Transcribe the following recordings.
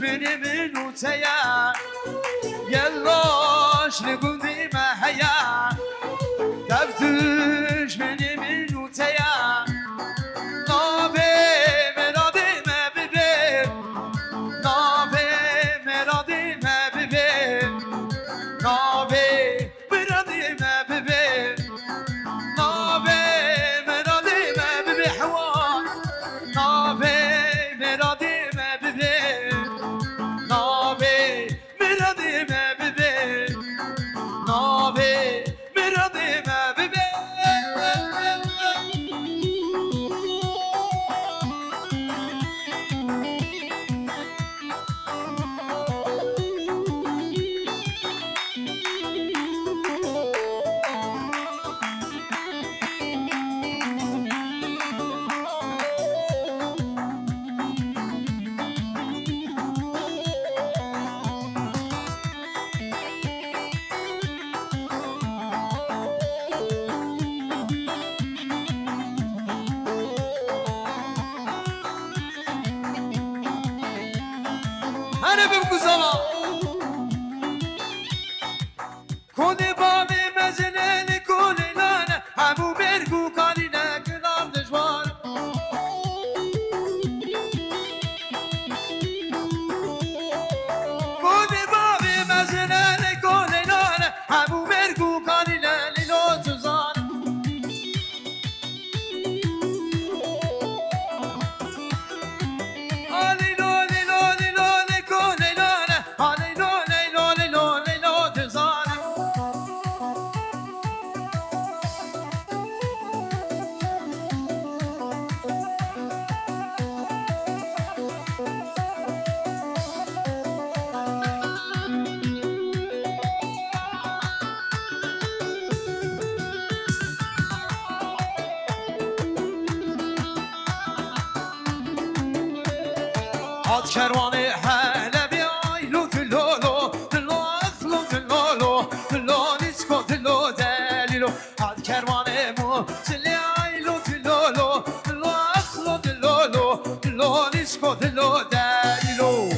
بني من وتيا يلاش لقودي ما هيا تفتش بني من وتيا نابي مرادي ما ببي نابي مرادي ما ببي نابي مرادي ما ببي نابي مرادي ما ببي حوار نابي مرادي ما ببي نابي مرادي ما ببي نابي مرادي ما ببي أنا ببكو زمان كوني بابي مزناني كوني لانا همو مرقو قالينا كلام دجوان كوني بابي مزناني كوني لانا همو مرقو قالينا ليلو تزان عاد كرواني حالا بيايلو تلولو تلو اخلو تلولو تلو نسكو تلو دليلو عاد كرواني مو تلي عيلو تلولو تلو اخلو تلولو تلو نسكو تلو دليلو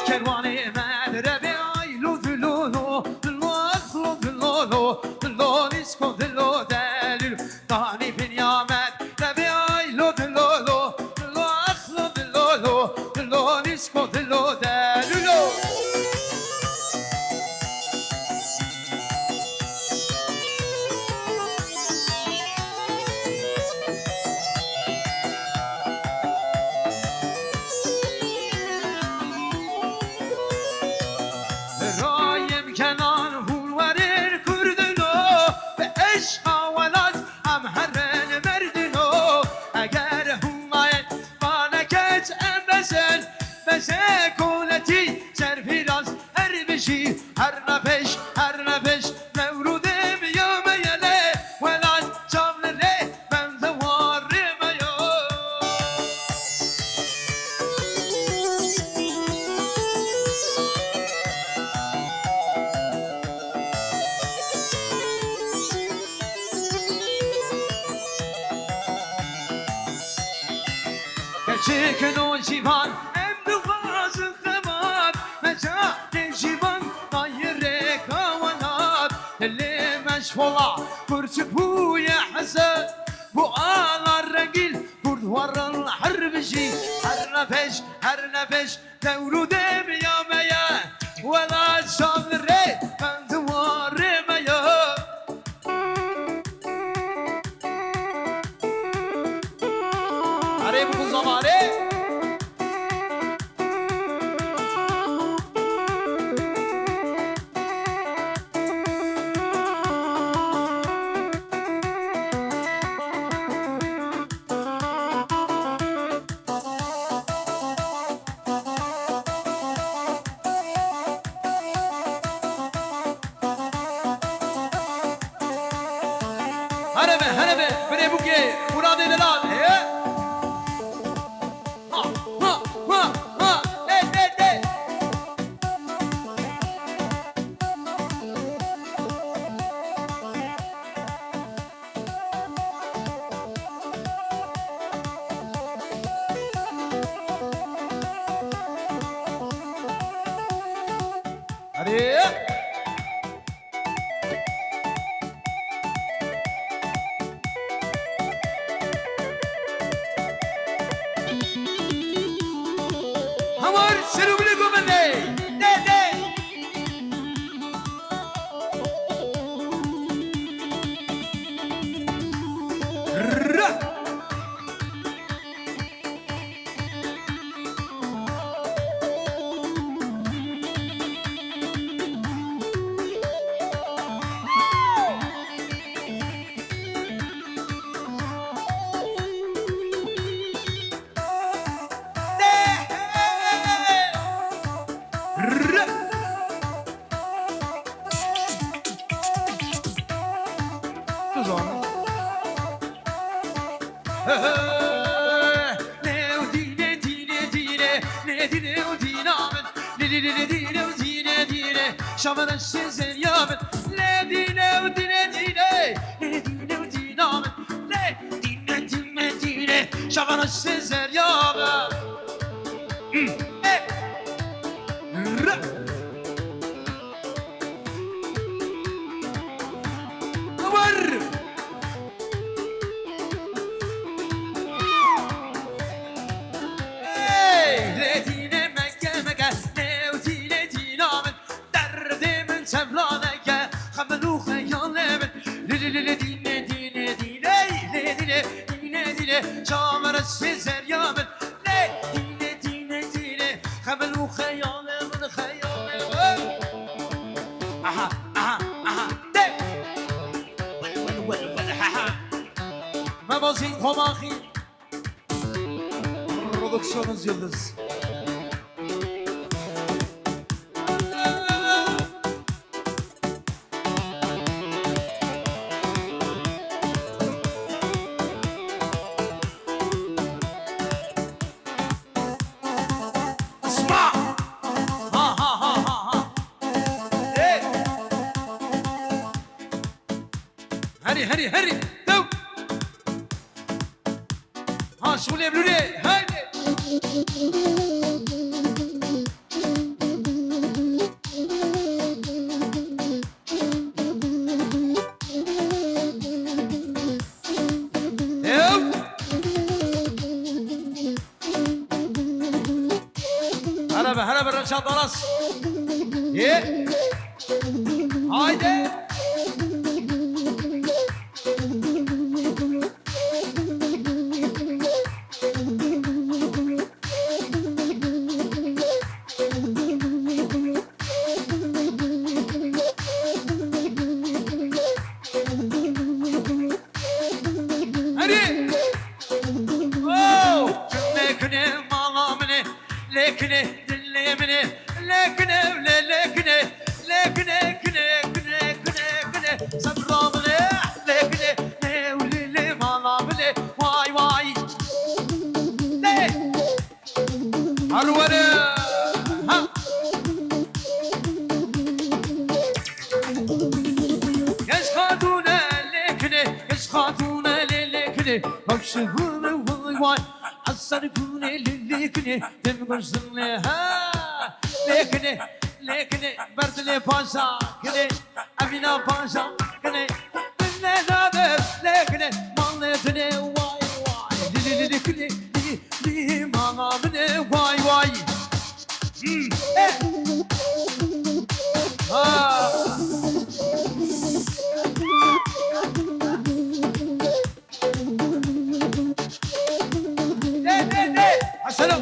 كرواني مدرة بيايلو دلولو دلو أخلو دلولو دلو نسكو دلو دليلو داني بنيامت بيايلو دلولو دلو أخلو دلولو دلو نسكو دلو دليلو رايم کنان هولورر کردنو به عشق ولات هم هرن مردنو اگر همایت بانکت امبسن بسه کولتی سرفیراز هر بشی هر نفش مورودم یا میله ولات جامله من زوارم یا Çıkın civan emdu gazı khamat mecad civan طاير كونات اللي مشفولا كرسي بو يا حسن بو على الرجل برد ورا الحرب جي هر نفش تولدم يا ميا ولا صبر من دوار ميا أريب كوزاماري هربه بره بوكي مراد دلال زمان ne dine dine dine ne dine o dinamen ne dine dine o dine dine şamanın sizin yamen ne dine o dine dine ne dine o dinamen ne dine dine dine şamanın sizin yamen Sizler yamen ne dine dine dine kabul bu hayalımın hayalım aha aha aha de vel ha ma bazin komahi prodüksiyonuz yıldız هري هري تو ها شغل يبلوني هايدي هربا هربا الرشاد راس هايدي lekne berdle paşa kene amina paşa kene ne nader lekne malletine vay vay lekne li malamne vay vay ha ne asselam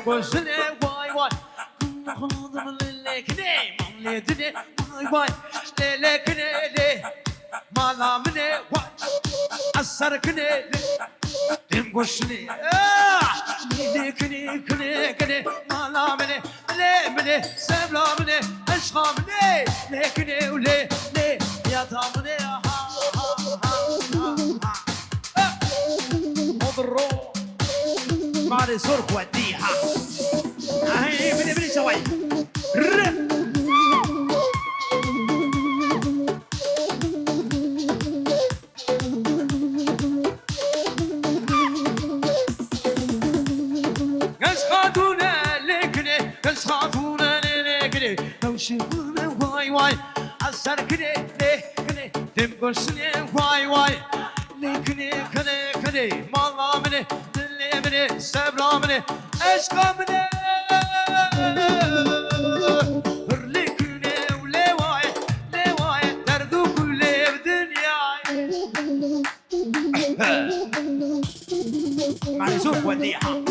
Gözüne vay vay kulağımın lekne malledine vay vay lekne le malamine vay asarkne dem gözüne lekne lekne malamine le sevlamine aşkımne lekne le yatamine ha odro mare sork وديها هاي بني شوي يسخطونا لكني يسخطونا لكني لو شوفونا واي واي عالسركني لكني تمقصني واي واي لكني كني مالامني دلمني سبلامني عشقامني لكني ولواي لواي دردو كل بدنيا معني سوق وديها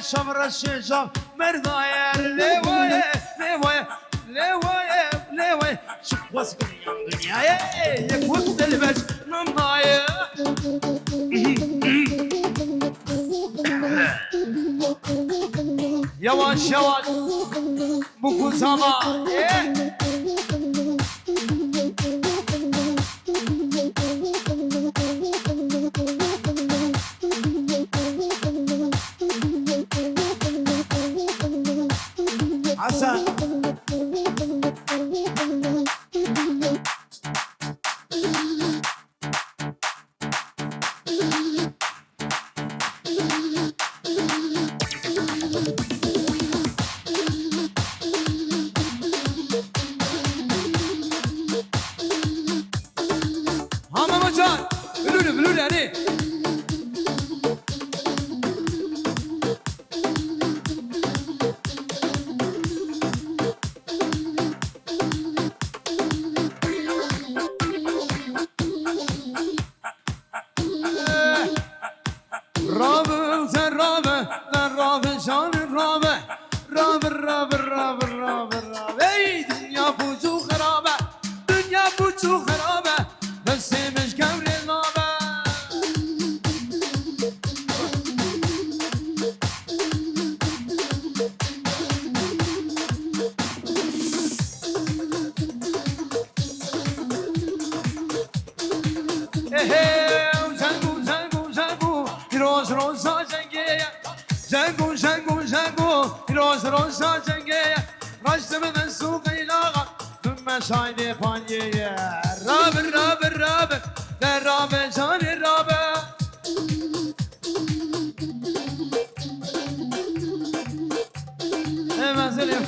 شمر الشجاب مردايا لوايا لوايا لوايا لوايا شوف واسكن دنيا يك وقت البج نمايا يواش يواش بوكو زمان حسن هما مجان بلولي يعني ey dünya bucu kharabe dünya bucu kharabe nefsimiz gavrin nabe zangu zangu zangu roz roza zengiye zangu zangu zangu roz roza zengiye رشت من السوق يلاغى ثم شايدي بانية رابر رابر رابر الرابر جاني الرابر ما زلم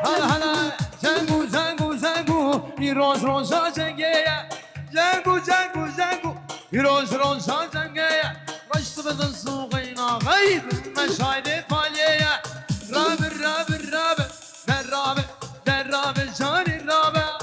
هلا هلا زنقو زنقو زنقو يروز روزا زنقية زنقو زنقو زنقو يروز روزا زنقية رشت من السوق يلاغى ثم شايدي بانية رابر رابر رابر الرابر الرابر جاني الرابر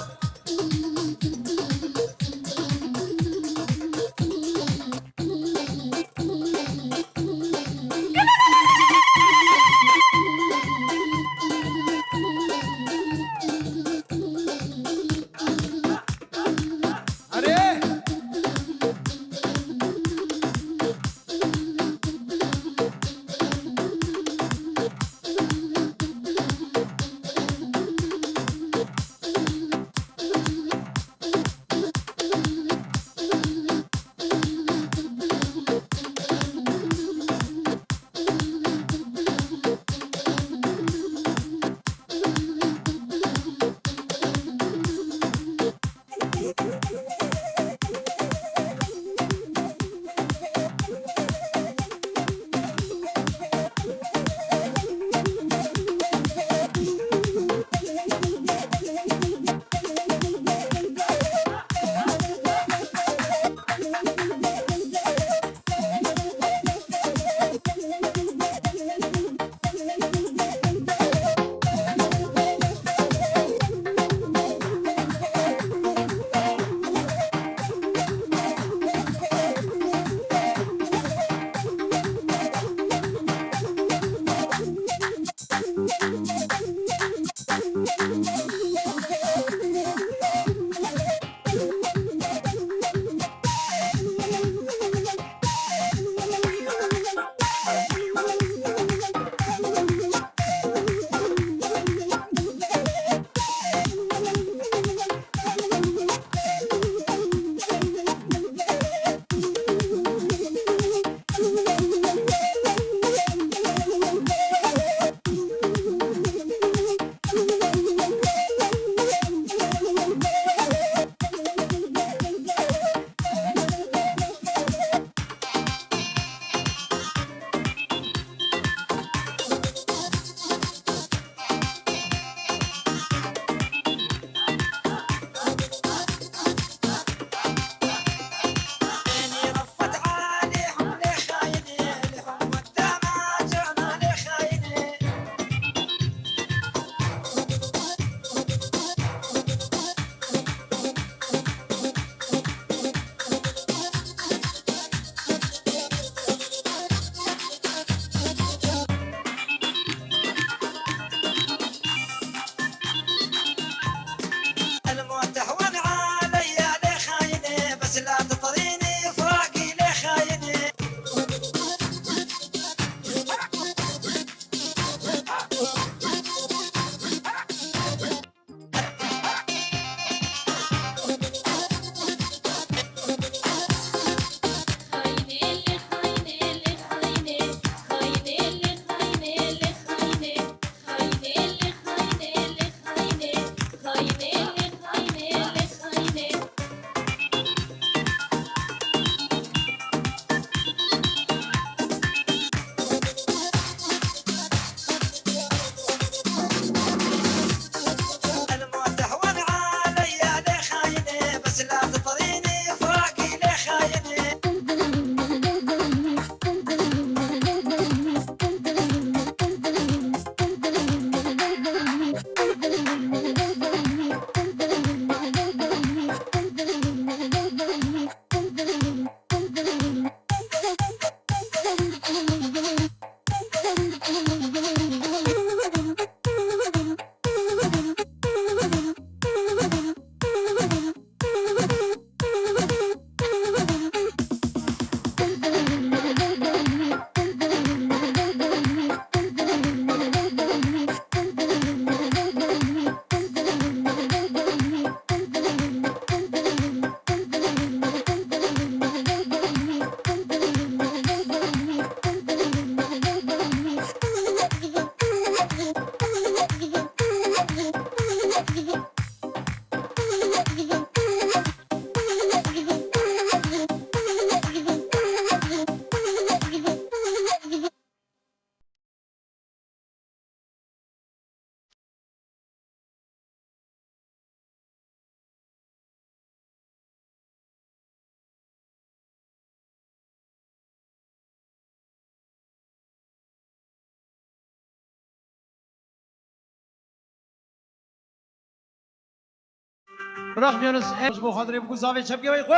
bırakmıyoruz. Bu kadar bu zavi çepke ve koy.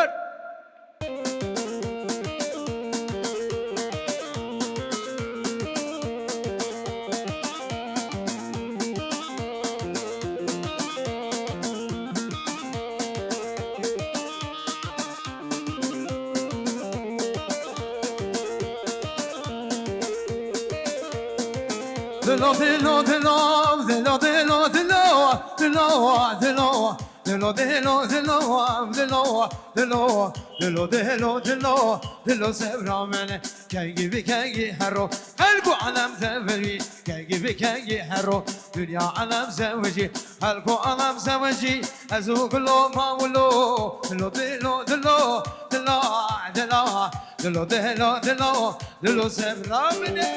Dilo, dilo, dilo, dilo, dilo, dilo, dilo, dilo. Dilo, dilo, dilo, dilo, dilo, dilo, dilo, dilo, dilo sevramene. Kengi kengi hero, halku alem zevci. Kengi kengi hero, dünya alem zevci. Halku alem zevci. Azuglo mawlo, dilo, dilo, dilo, dilo, dilo, dilo, dilo, dilo, dilo sevramene.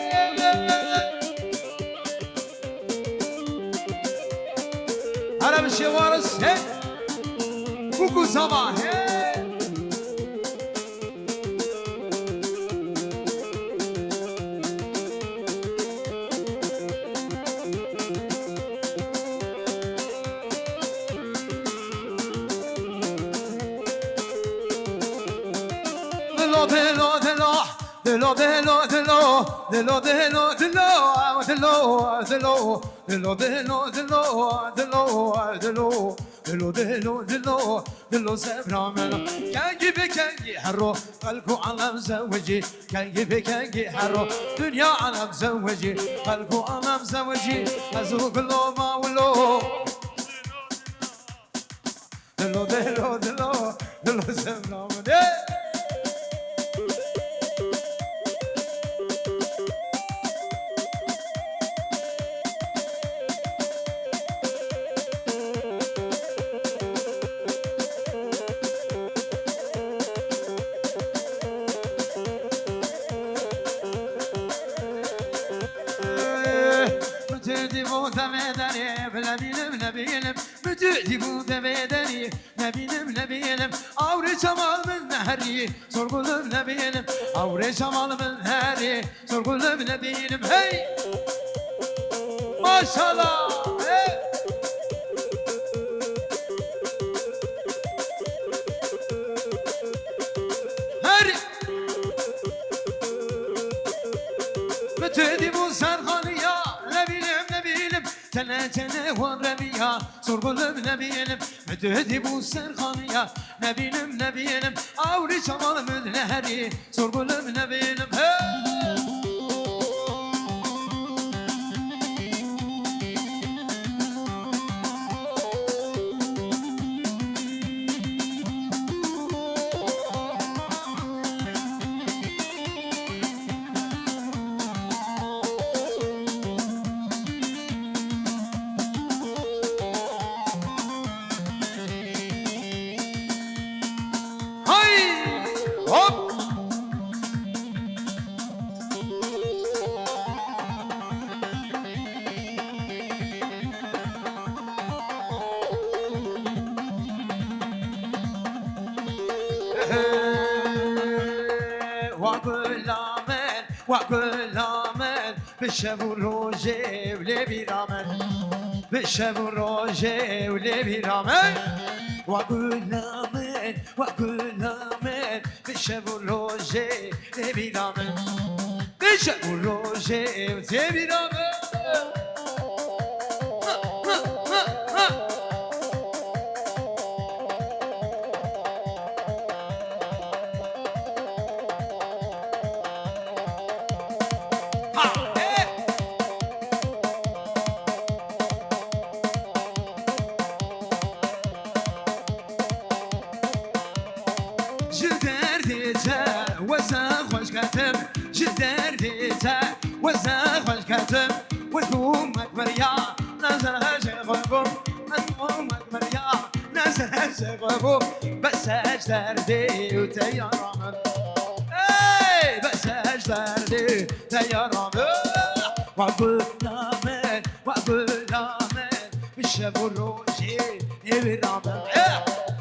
Ara bir şey varız he. Kuku sabah he. Dilo dilo dilo dilo dilo dilo dilo dilo dilo dilo dilo dilo dilo dilo dilo dilo dilo dilo dilo sevramena كان جيبي كان يحرو قلبه على مزوجي كان جيبي كان يحرو دنيا على مزوجي قلبه على مزوجي أزوق له ما ولو دلو دلو دلو دلو sevramena Mütüdü demedeni ne bilim avre çamalımın nehri sorgulum ne bilim avre çamalımın nehri sorgulum ne bilim hey maşallah hey her mütüdü bu serhanı ya ne bilim tene tene var rebiya sorgulum ne bilim müdüdü bu serhanı ya ne bilim avri çamalımın nehri sorgulum ne bilim hey وقلامن بشب و روژه و لبیرامن بشب و روژه و لبیرامن وقلامن بشب و روژه لبیرامن بشب و روژه و لبیرامن وثومك مريا نزل هالشغبوب وثومك مريا نزل هالشغبوب بس اجدردي وتيارامن اي بس اجدردي تيارامن واقول لامن بالشب والروجي نبي رامن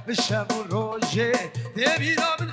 بالشب والروجي نبي رامن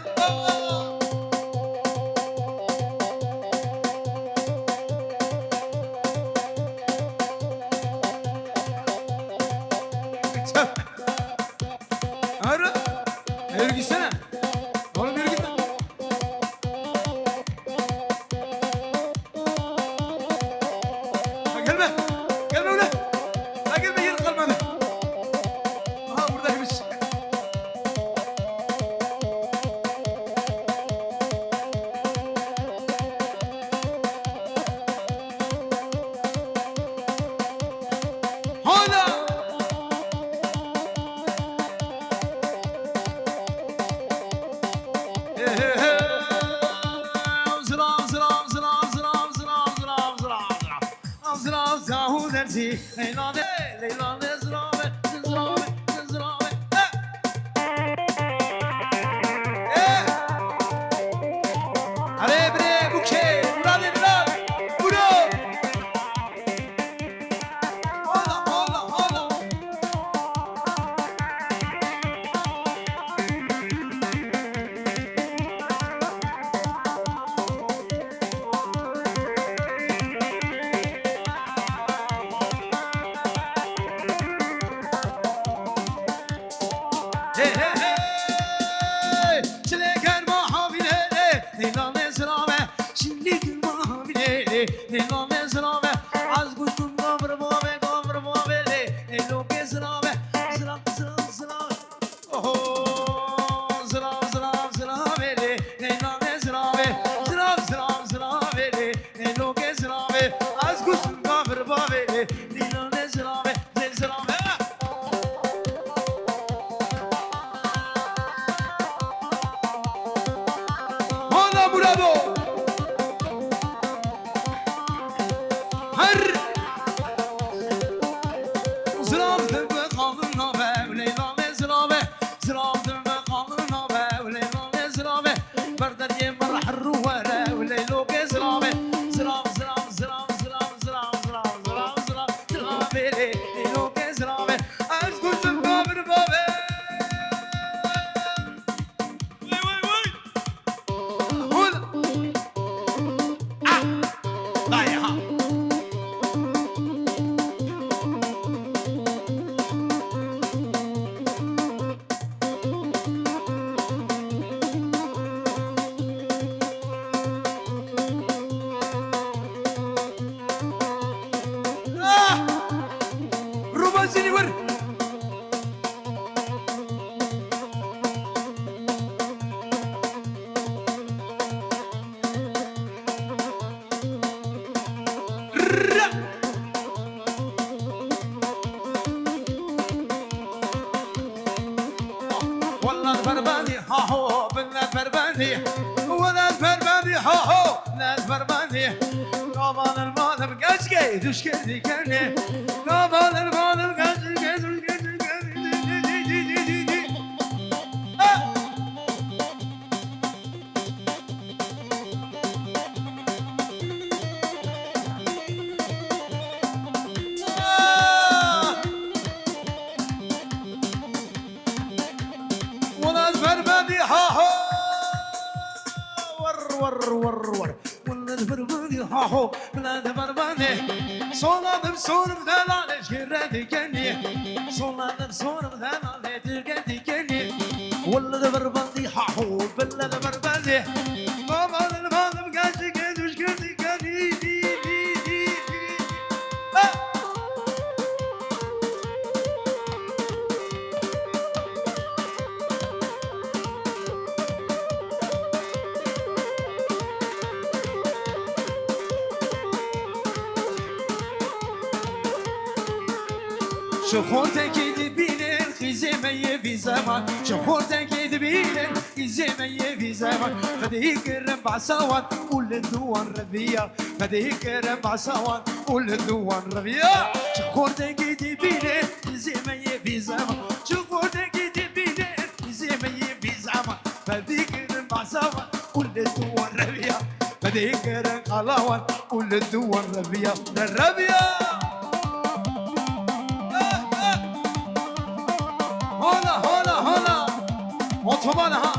بنتي ليلى ليلى زرابة زرابة زرابة علي بري بوكي مرادي مراد برو هلا هلا هلا Düş geldi kendi Kabalar bağlar kaçı gezir gezir gezir Ulan vermedi ha ha Var Ulan vermedi ha ha Ulan vermedi Soladım sonumdan alet girdi kendi Soladım sonumdan alet girdi kendi Vallahi berbandi ha ho Vallahi berbandi Babanın balım kaçı gezmiş girdi kendi شخورتك تبينين خزيمية في زمان شخورتك تبينين خزيمية في زمان فديك ربع سوان قول الدوان ربيع فديك ربع سوان قول الدوان ربيع شخورتك تبينين خزيمية في زمان شخورتك تبينين خزيمية في زمان فديك ربع سوان قول الدوان ربيع فديك ربع سوان قول الدوان ربيع الربيع هلا otoban ha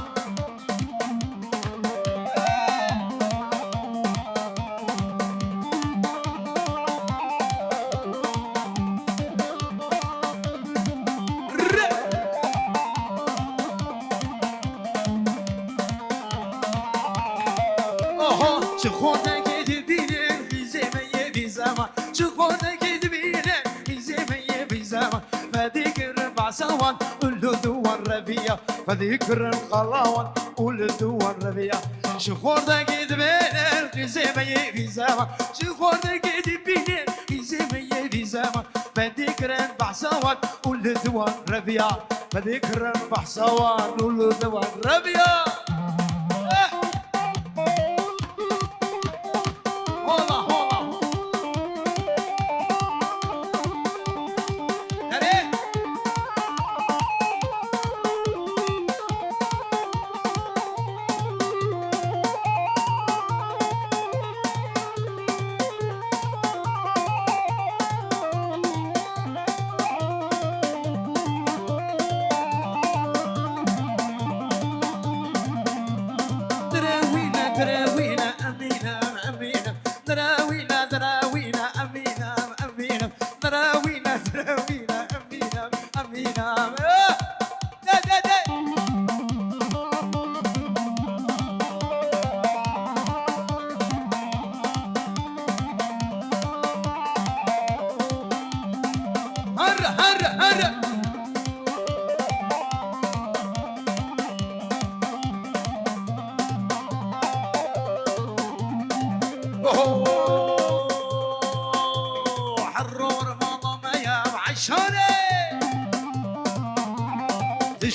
oho çıkona gidibine bizemeye bir zaman çıkona gidibine bizemeye bir zaman فذكر بعسوان قول دوان ربيع فذكر القلاوان قول دوان ربيع شخور دا قد بينر غزيمي في زمان شخور دا قد بينر غزيمي في زمان فذكر بعسوان قول دوان ربيع فذكر بعسوان قول دوان ربيع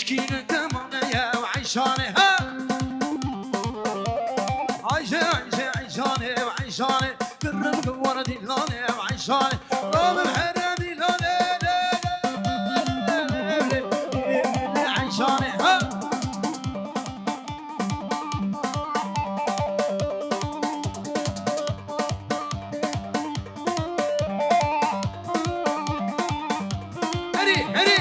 مسكين دمانية وعيشاني ها عيشاني وعيشاني بالرمق وردي لوني وعيشاني رام الحرامي لوني عيشاني ها هري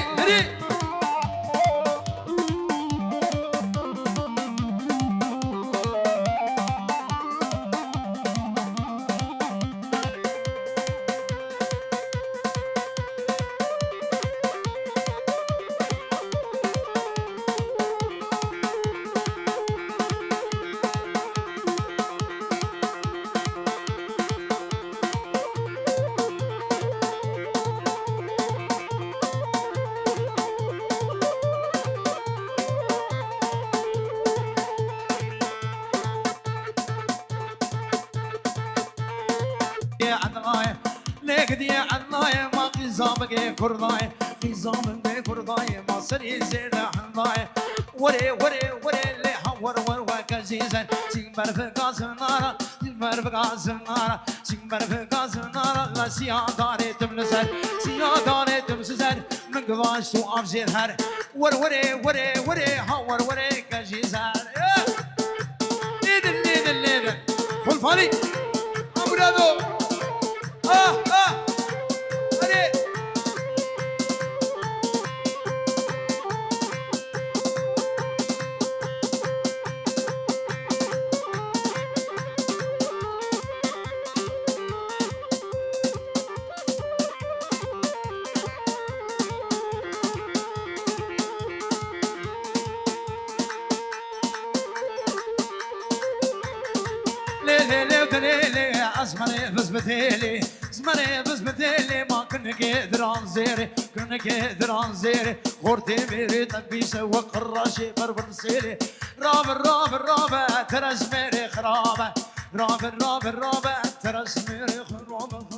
لقدي عضناي ما قزامك كرداي قزامك كرداي ما سري زين حناي وري اللي حور وكزيزن سيمبر في قاسنارا سيمبر في قاسنارا سيمبر في قاسنارا لا سياداري تمنسر سياداري تمسسر من قواش وأفزير هر وري حور كزيزن ليدن فول فالي أبرادو هري ليلي أزمري بزبتيلي زمري بزبتيلي ما كنا قادر انزيري غورتي ميري تبيسة وقراشي بربرسيلي راب ترى زميري خرابة راب ترى زميري خرابة